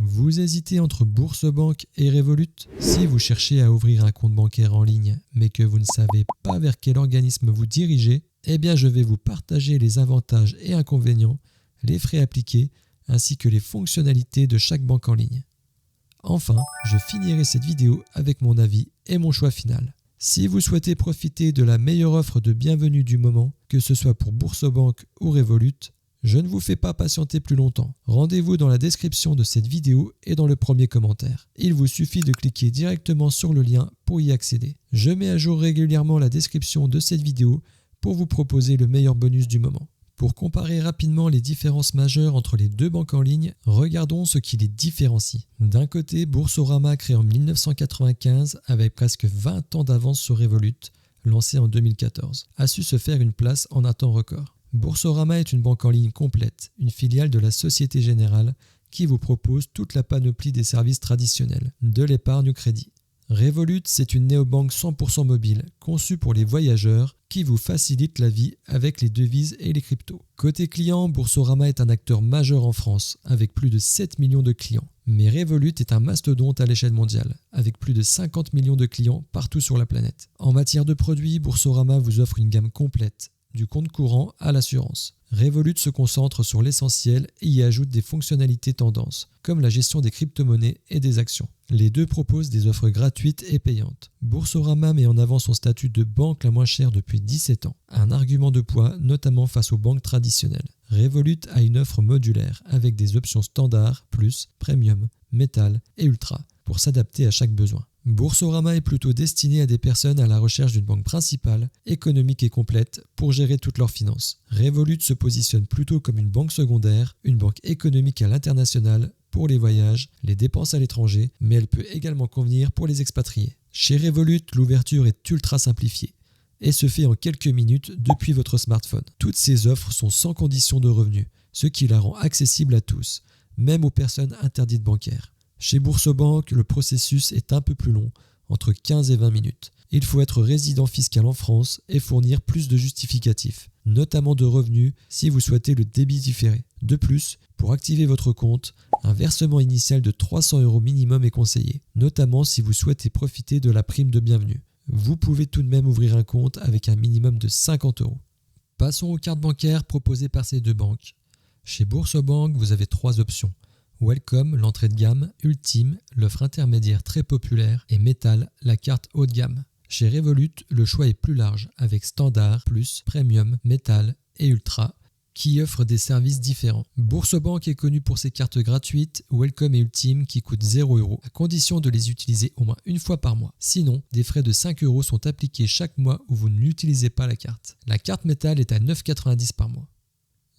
Vous hésitez entre Boursorama et Revolut? Si vous cherchez à ouvrir un compte bancaire en ligne, mais que vous ne savez pas vers quel organisme vous dirigez, eh bien je vais vous partager les avantages et inconvénients, les frais appliqués, ainsi que les fonctionnalités de chaque banque en ligne. Enfin, je finirai cette vidéo avec mon avis et mon choix final. Si vous souhaitez profiter de la meilleure offre de bienvenue du moment, que ce soit pour Boursorama ou Revolut, je ne vous fais pas patienter plus longtemps. Rendez-vous dans la description de cette vidéo et dans le premier commentaire. Il vous suffit de cliquer directement sur le lien pour y accéder. Je mets à jour régulièrement la description de cette vidéo pour vous proposer le meilleur bonus du moment. Pour comparer rapidement les différences majeures entre les deux banques en ligne, regardons ce qui les différencie. D'un côté, Boursorama, créé en 1995 avec presque 20 ans d'avance sur Revolut, lancé en 2014, a su se faire une place en un temps record. Boursorama est une banque en ligne complète, une filiale de la Société Générale qui vous propose toute la panoplie des services traditionnels, de l'épargne au crédit. Revolut, c'est une néobanque 100% mobile, conçue pour les voyageurs, qui vous facilite la vie avec les devises et les cryptos. Côté client, Boursorama est un acteur majeur en France, avec plus de 7 millions de clients. Mais Revolut est un mastodonte à l'échelle mondiale, avec plus de 50 millions de clients partout sur la planète. En matière de produits, Boursorama vous offre une gamme complète, du compte courant à l'assurance. Revolut se concentre sur l'essentiel et y ajoute des fonctionnalités tendances, comme la gestion des crypto-monnaies et des actions. Les deux proposent des offres gratuites et payantes. Boursorama met en avant son statut de banque la moins chère depuis 17 ans, un argument de poids notamment face aux banques traditionnelles. Revolut a une offre modulaire avec des options standard, plus, premium, métal et ultra pour s'adapter à chaque besoin. Boursorama est plutôt destiné à des personnes à la recherche d'une banque principale, économique et complète pour gérer toutes leurs finances. Revolut se positionne plutôt comme une banque secondaire, une banque économique à l'international pour les voyages, les dépenses à l'étranger, mais elle peut également convenir pour les expatriés. Chez Revolut, l'ouverture est ultra simplifiée et se fait en quelques minutes depuis votre smartphone. Toutes ces offres sont sans condition de revenu, ce qui la rend accessible à tous, même aux personnes interdites bancaires. Chez Boursorama, le processus est un peu plus long, entre 15 et 20 minutes. Il faut être résident fiscal en France et fournir plus de justificatifs, notamment de revenus si vous souhaitez le débit différé. De plus, pour activer votre compte, un versement initial de 300 € minimum est conseillé, notamment si vous souhaitez profiter de la prime de bienvenue. Vous pouvez tout de même ouvrir un compte avec un minimum de 50 €. Passons aux cartes bancaires proposées par ces deux banques. Chez Boursorama, vous avez 3 options. Welcome, l'entrée de gamme, Ultime, l'offre intermédiaire très populaire et Metal, la carte haut de gamme. Chez Revolut, le choix est plus large avec Standard, Plus, Premium, Metal et Ultra qui offrent des services différents. Boursorama est connu pour ses cartes gratuites, Welcome et Ultime qui coûtent 0 € à condition de les utiliser au moins une fois par mois. Sinon, des frais de 5 € sont appliqués chaque mois où vous n'utilisez pas la carte. La carte Metal est à 9,90 € par mois.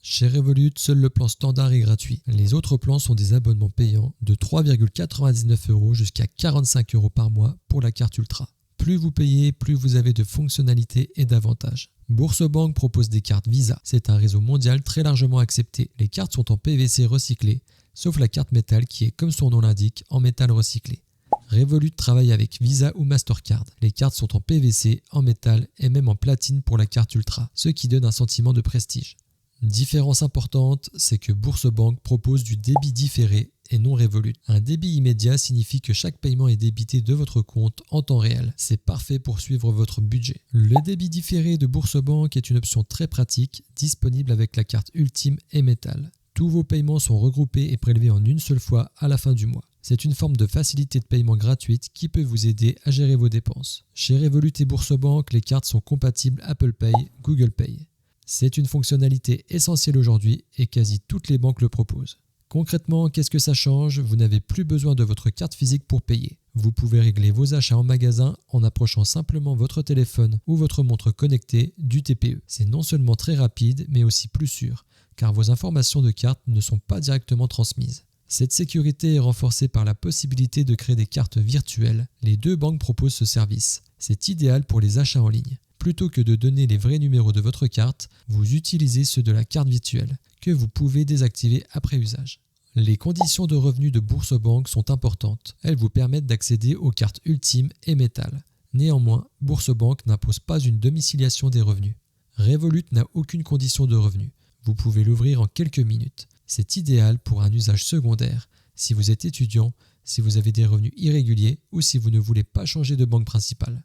Chez Revolut, seul le plan standard est gratuit. Les autres plans sont des abonnements payants de 3,99 € jusqu'à 45 € par mois pour la carte Ultra. Plus vous payez, plus vous avez de fonctionnalités et d'avantages. Boursorama propose des cartes Visa. C'est un réseau mondial très largement accepté. Les cartes sont en PVC recyclé, sauf la carte métal qui est, comme son nom l'indique, en métal recyclé. Revolut travaille avec Visa ou Mastercard. Les cartes sont en PVC, en métal et même en platine pour la carte Ultra, ce qui donne un sentiment de prestige. Différence importante, c'est que Boursorama propose du débit différé et non Revolut. Un débit immédiat signifie que chaque paiement est débité de votre compte en temps réel. C'est parfait pour suivre votre budget. Le débit différé de Boursorama est une option très pratique, disponible avec la carte Ultime et Metal. Tous vos paiements sont regroupés et prélevés en une seule fois à la fin du mois. C'est une forme de facilité de paiement gratuite qui peut vous aider à gérer vos dépenses. Chez Revolut et Boursorama, les cartes sont compatibles Apple Pay, Google Pay. C'est une fonctionnalité essentielle aujourd'hui et quasi toutes les banques le proposent. Concrètement, qu'est-ce que ça change? Vous n'avez plus besoin de votre carte physique pour payer. Vous pouvez régler vos achats en magasin en approchant simplement votre téléphone ou votre montre connectée du TPE. C'est non seulement très rapide, mais aussi plus sûr, car vos informations de carte ne sont pas directement transmises. Cette sécurité est renforcée par la possibilité de créer des cartes virtuelles. Les deux banques proposent ce service. C'est idéal pour les achats en ligne. Plutôt que de donner les vrais numéros de votre carte, vous utilisez ceux de la carte virtuelle, que vous pouvez désactiver après usage. Les conditions de revenus de Boursorama sont importantes. Elles vous permettent d'accéder aux cartes Ultime et Metal. Néanmoins, Boursorama n'impose pas une domiciliation des revenus. Revolut n'a aucune condition de revenu. Vous pouvez l'ouvrir en quelques minutes. C'est idéal pour un usage secondaire, si vous êtes étudiant, si vous avez des revenus irréguliers ou si vous ne voulez pas changer de banque principale.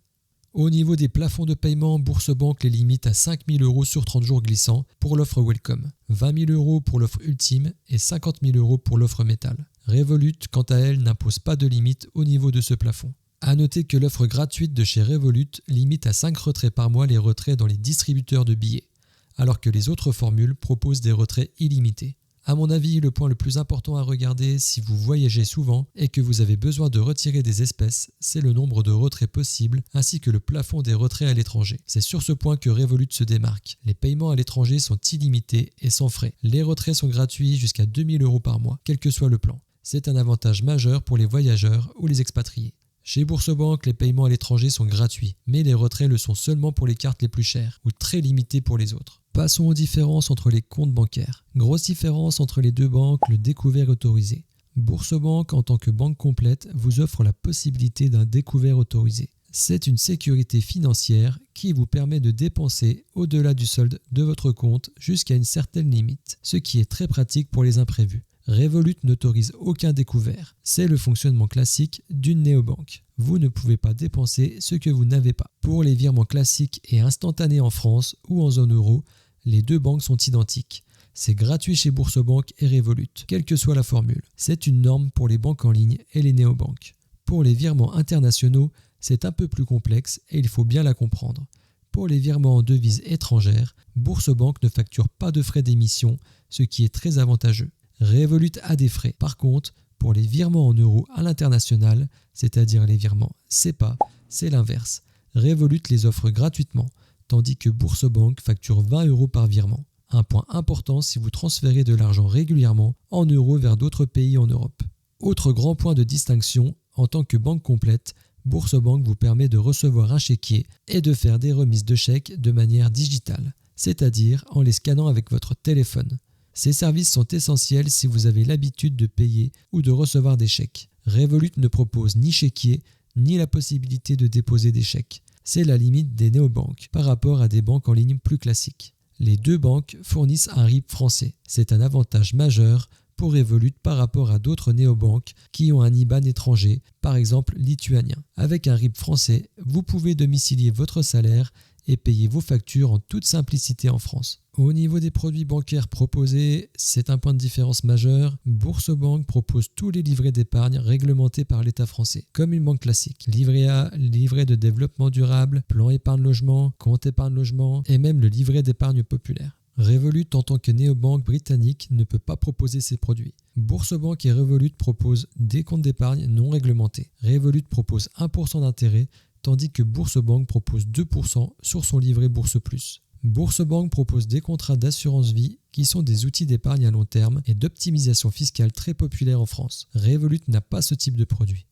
Au niveau des plafonds de paiement, Bourse-Banque les limite à 5 000 € sur 30 jours glissants pour l'offre Welcome, 20 000 € pour l'offre Ultime et 50 000 € pour l'offre Métal. Revolut, quant à elle, n'impose pas de limite au niveau de ce plafond. A noter que l'offre gratuite de chez Revolut limite à 5 retraits par mois les retraits dans les distributeurs de billets, alors que les autres formules proposent des retraits illimités. À mon avis, le point le plus important à regarder si vous voyagez souvent et que vous avez besoin de retirer des espèces, c'est le nombre de retraits possibles ainsi que le plafond des retraits à l'étranger. C'est sur ce point que Revolut se démarque. Les paiements à l'étranger sont illimités et sans frais. Les retraits sont gratuits jusqu'à 2 000 € par mois, quel que soit le plan. C'est un avantage majeur pour les voyageurs ou les expatriés. Chez Bourse-Banque, les paiements à l'étranger sont gratuits, mais les retraits le sont seulement pour les cartes les plus chères ou très limités pour les autres. Passons aux différences entre les comptes bancaires. Grosse différence entre les deux banques, le découvert autorisé. Bourse-Banque, en tant que banque complète, vous offre la possibilité d'un découvert autorisé. C'est une sécurité financière qui vous permet de dépenser au-delà du solde de votre compte jusqu'à une certaine limite, ce qui est très pratique pour les imprévus. Revolut n'autorise aucun découvert. C'est le fonctionnement classique d'une néobanque. Vous ne pouvez pas dépenser ce que vous n'avez pas. Pour les virements classiques et instantanés en France ou en zone euro, les deux banques sont identiques. C'est gratuit chez Bourse-Banque et Revolut, quelle que soit la formule. C'est une norme pour les banques en ligne et les néobanques. Pour les virements internationaux, c'est un peu plus complexe et il faut bien la comprendre. Pour les virements en devises étrangères, Bourse-Banque ne facture pas de frais d'émission, ce qui est très avantageux. Revolut a des frais. Par contre, pour les virements en euros à l'international, c'est-à-dire les virements SEPA, c'est l'inverse. Revolut les offre gratuitement, tandis que Bourse-Banque facture 20 € par virement. Un point important si vous transférez de l'argent régulièrement en euros vers d'autres pays en Europe. Autre grand point de distinction, en tant que banque complète, Bourse-Banque vous permet de recevoir un chéquier et de faire des remises de chèques de manière digitale, c'est-à-dire en les scannant avec votre téléphone. Ces services sont essentiels si vous avez l'habitude de payer ou de recevoir des chèques. Revolut ne propose ni chéquier, ni la possibilité de déposer des chèques. C'est la limite des néobanques par rapport à des banques en ligne plus classiques. Les deux banques fournissent un RIB français. C'est un avantage majeur pour Revolut par rapport à d'autres néobanques qui ont un IBAN étranger, par exemple lituanien. Avec un RIB français, vous pouvez domicilier votre salaire et payer vos factures en toute simplicité en France. Au niveau des produits bancaires proposés, c'est un point de différence majeur. Bourse-Banque propose tous les livrets d'épargne réglementés par l'État français, comme une banque classique. Livret A, livret de développement durable, plan épargne logement, compte épargne logement et même le livret d'épargne populaire. Revolut, en tant que néobanque britannique, ne peut pas proposer ces produits. Bourse-Banque et Revolut proposent des comptes d'épargne non réglementés. Revolut propose 1% d'intérêt, tandis que Bourse-Banque propose 2% sur son livret Bourse Plus. Bourse-Banque propose des contrats d'assurance vie qui sont des outils d'épargne à long terme et d'optimisation fiscale très populaires en France. Revolut n'a pas ce type de produit.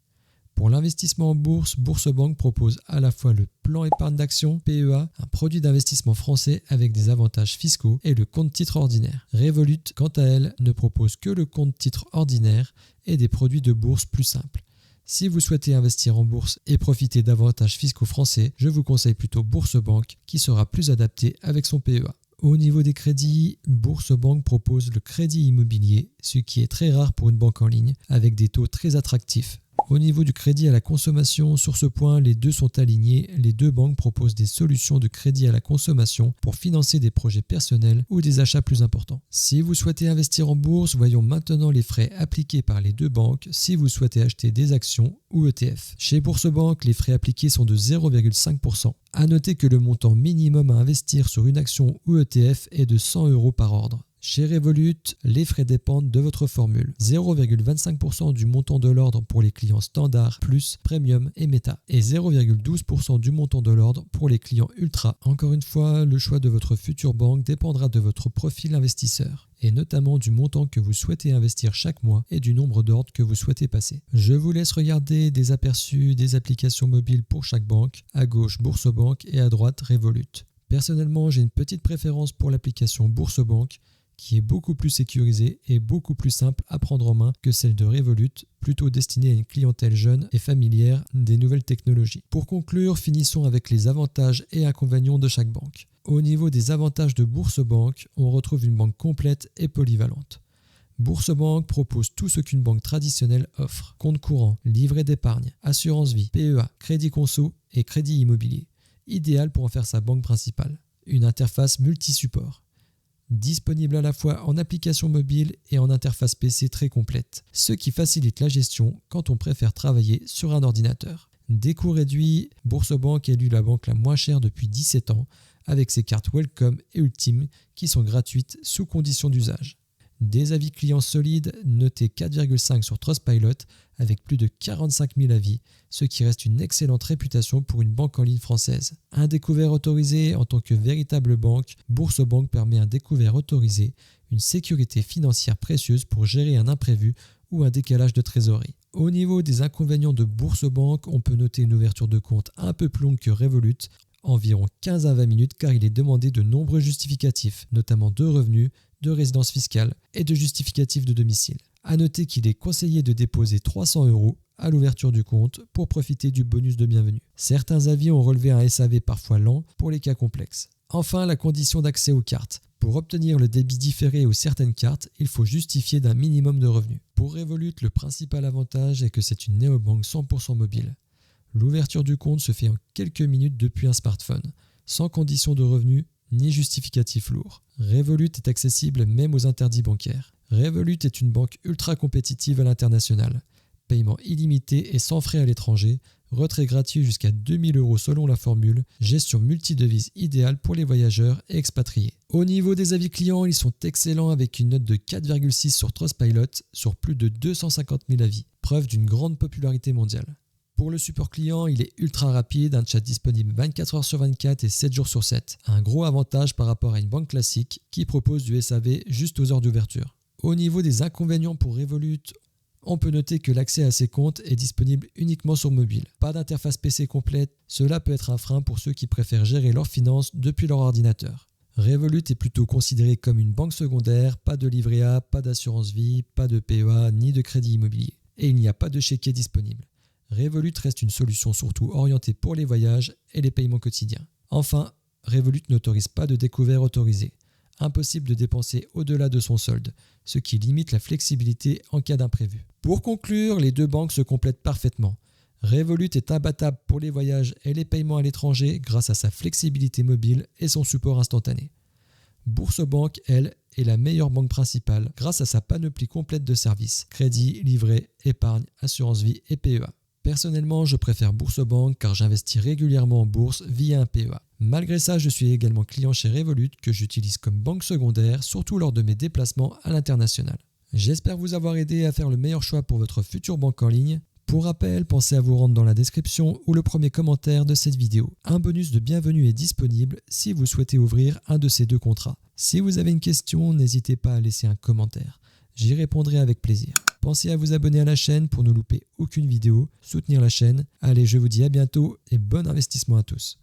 Pour l'investissement en bourse, Bourse-Banque propose à la fois le plan épargne d'action, PEA, un produit d'investissement français avec des avantages fiscaux, et le compte titre ordinaire. Revolut, quant à elle, ne propose que le compte titre ordinaire et des produits de bourse plus simples. Si vous souhaitez investir en bourse et profiter d'avantages fiscaux français, je vous conseille plutôt Bourse-Banque qui sera plus adapté avec son PEA. Au niveau des crédits, Bourse-Banque propose le crédit immobilier, ce qui est très rare pour une banque en ligne, avec des taux très attractifs. Au niveau du crédit à la consommation, sur ce point, les deux sont alignés. Les deux banques proposent des solutions de crédit à la consommation pour financer des projets personnels ou des achats plus importants. Si vous souhaitez investir en bourse, voyons maintenant les frais appliqués par les deux banques si vous souhaitez acheter des actions ou ETF. Chez Bourse-Banque, les frais appliqués sont de 0,5%. À noter que le montant minimum à investir sur une action ou ETF est de 100 € par ordre. Chez Revolut, les frais dépendent de votre formule. 0,25% du montant de l'ordre pour les clients standard, plus, premium et méta. Et 0,12% du montant de l'ordre pour les clients ultra. Encore une fois, le choix de votre future banque dépendra de votre profil investisseur, et notamment du montant que vous souhaitez investir chaque mois et du nombre d'ordres que vous souhaitez passer. Je vous laisse regarder des aperçus des applications mobiles pour chaque banque, à gauche Bourse-Banque et à droite Revolut. Personnellement, j'ai une petite préférence pour l'application Bourse-Banque, qui est beaucoup plus sécurisée et beaucoup plus simple à prendre en main que celle de Revolut, plutôt destinée à une clientèle jeune et familière des nouvelles technologies. Pour conclure, finissons avec les avantages et inconvénients de chaque banque. Au niveau des avantages de Bourse-Banque, on retrouve une banque complète et polyvalente. Boursorama propose tout ce qu'une banque traditionnelle offre. Compte courant, livret d'épargne, assurance vie, PEA, crédit conso et crédit immobilier. Idéal pour en faire sa banque principale. Une interface multi-support. Disponible à la fois en application mobile et en interface PC très complète, ce qui facilite la gestion quand on préfère travailler sur un ordinateur. Des coûts réduits, Boursorama est élue la banque la moins chère depuis 17 ans, avec ses cartes Welcome et Ultime qui sont gratuites sous condition d'usage. Des avis clients solides, notés 4,5 sur Trustpilot, avec plus de 45 000 avis, ce qui reste une excellente réputation pour une banque en ligne française. Un découvert autorisé en tant que véritable banque, Boursorama permet un découvert autorisé, une sécurité financière précieuse pour gérer un imprévu ou un décalage de trésorerie. Au niveau des inconvénients de Boursorama, on peut noter une ouverture de compte un peu plus longue que Revolut, environ 15 à 20 minutes car il est demandé de nombreux justificatifs, notamment de revenus, de résidence fiscale et de justificatifs de domicile. A noter qu'il est conseillé de déposer 300 € à l'ouverture du compte pour profiter du bonus de bienvenue. Certains avis ont relevé un SAV parfois lent pour les cas complexes. Enfin, la condition d'accès aux cartes. Pour obtenir le débit différé ou certaines cartes, il faut justifier d'un minimum de revenus. Pour Revolut, le principal avantage est que c'est une néobanque 100% mobile. L'ouverture du compte se fait en quelques minutes depuis un smartphone, sans condition de revenus ni justificatif lourd. Revolut est accessible même aux interdits bancaires. Revolut est une banque ultra compétitive à l'international. Paiement illimité et sans frais à l'étranger, retrait gratuit jusqu'à 2000 € selon la formule, gestion multidevise idéale pour les voyageurs et expatriés. Au niveau des avis clients, ils sont excellents avec une note de 4,6 sur Trustpilot sur plus de 250 000 avis, preuve d'une grande popularité mondiale. Pour le support client, il est ultra rapide, un chat disponible 24 heures sur 24 et 7 jours sur 7. Un gros avantage par rapport à une banque classique qui propose du SAV juste aux heures d'ouverture. Au niveau des inconvénients pour Revolut, on peut noter que l'accès à ces comptes est disponible uniquement sur mobile. Pas d'interface PC complète, cela peut être un frein pour ceux qui préfèrent gérer leurs finances depuis leur ordinateur. Revolut est plutôt considéré comme une banque secondaire, pas de livret A, pas d'assurance vie, pas de PEA ni de crédit immobilier. Et il n'y a pas de chéquier disponible. Revolut reste une solution surtout orientée pour les voyages et les paiements quotidiens. Enfin, Revolut n'autorise pas de découvert autorisé. Impossible de dépenser au-delà de son solde, ce qui limite la flexibilité en cas d'imprévu. Pour conclure, les deux banques se complètent parfaitement. Revolut est imbattable pour les voyages et les paiements à l'étranger grâce à sa flexibilité mobile et son support instantané. Boursorama, elle, est la meilleure banque principale grâce à sa panoplie complète de services, crédit, livret, épargne, assurance vie et PEA. Personnellement, je préfère Boursorama car j'investis régulièrement en bourse via un PEA. Malgré ça, je suis également client chez Revolut que j'utilise comme banque secondaire, surtout lors de mes déplacements à l'international. J'espère vous avoir aidé à faire le meilleur choix pour votre future banque en ligne. Pour rappel, pensez à vous rendre dans la description ou le premier commentaire de cette vidéo. Un bonus de bienvenue est disponible si vous souhaitez ouvrir un de ces deux contrats. Si vous avez une question, n'hésitez pas à laisser un commentaire. J'y répondrai avec plaisir. Pensez à vous abonner à la chaîne pour ne louper aucune vidéo, soutenir la chaîne. Allez, je vous dis à bientôt et bon investissement à tous.